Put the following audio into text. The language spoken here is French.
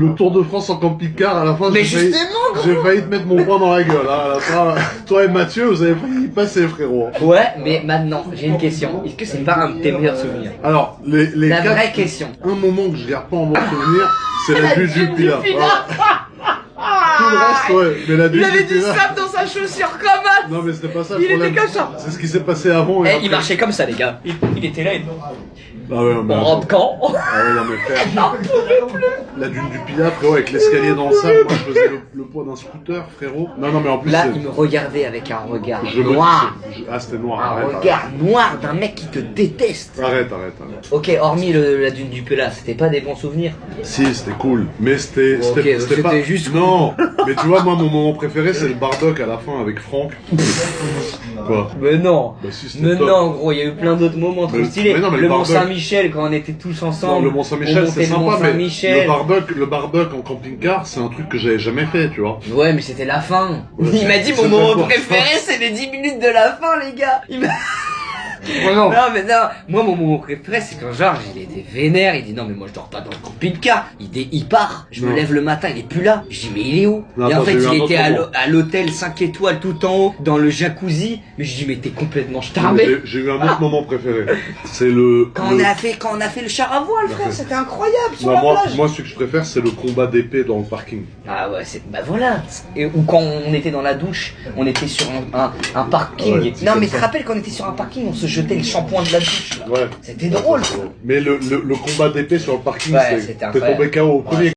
Le Tour de France en camping-car, à la fin, Mais j'ai failli te mettre mon poing dans la gueule. Hein. À la fin, toi et Mathieu, vous avez failli y passer, frérot. Ouais, mais maintenant, j'ai une question. Est-ce que c'est pas un de tes meilleurs souvenirs? Alors, les La quatre- vraie question. Un moment que je garde pas en bon souvenir, c'est la dune du Pilat. Voilà. Tout le reste, ouais. Mais la dune Il avait du du Pilat. sable dans sa chaussure crevate. Non, mais c'était pas ça le Il était problème. comme ça. C'est ce qui s'est passé avant. Et Eh, après. il marchait comme ça, les gars. Il était là et Ah ouais, mais On attends. rentre quand? Ah ouais, non, mais frère. La dune du Pilat, frérot, avec l'escalier dans le sable, moi je faisais le poids d'un scooter, frérot. Non, mais en plus. Là, c'est- il me regardait avec un regard je me- noir. Ah, c'était noir. Un Arrête, regard noir d'un mec qui te déteste. arrête. Ok, hormis la dune du Pélat, c'était pas des bons souvenirs? Si, c'était cool. Mais c'était. Ok, c'était pas. juste Non, mais tu vois, moi, mon moment préféré, c'est le bardock à la fin avec Franck. Quoi? Mais non. Bah, si, c'était Mais top. non, gros, il y a eu plein d'autres moments trop Mais- stylés. mais non, mais le le Mont Bardock- Saint-Michel, quand on était tous Non, ensemble. le Mont Saint-Michel, on c'est montait le Mont sympa, mais Saint-Michel. le bardock en camping-car, c'est un truc que j'avais jamais fait, tu vois. Ouais, mais c'était la fin. Ouais, Il m'a dit c'est mon moment d'accord. préféré, c'est les 10 minutes de la fin, les gars. Il m'a... non. Non, mais non, moi mon moment préféré, c'est quand genre, il était vénère, il dit non, mais moi je dors pas dans le camping-car. Il part, je me Non. lève le matin, il est plus là. Je dis, mais il est où? Non, Et en attends, fait, j'ai eu un il était autre à moment. à l'hôtel 5 étoiles tout en haut, dans le jacuzzi. Mais je dis, mais t'es complètement starbé. J'ai eu un autre moment préféré. C'est le. Quand on a fait le char à voile, frère, c'était incroyable sur Non, la moi, plage. moi, ce que je préfère, c'est le combat d'épée dans le parking. Ah ouais, bah voilà. Ou quand on était dans la douche, on était sur un parking. Ouais, c'est non, comme mais ça. tu te rappelles quand on était sur un parking, on se jetait le shampoing de la douche. Là. Ouais. C'était drôle. Mais le combat d'épée sur le parking, Ouais, c'est. c'était T'es incroyable. tombé KO au premier.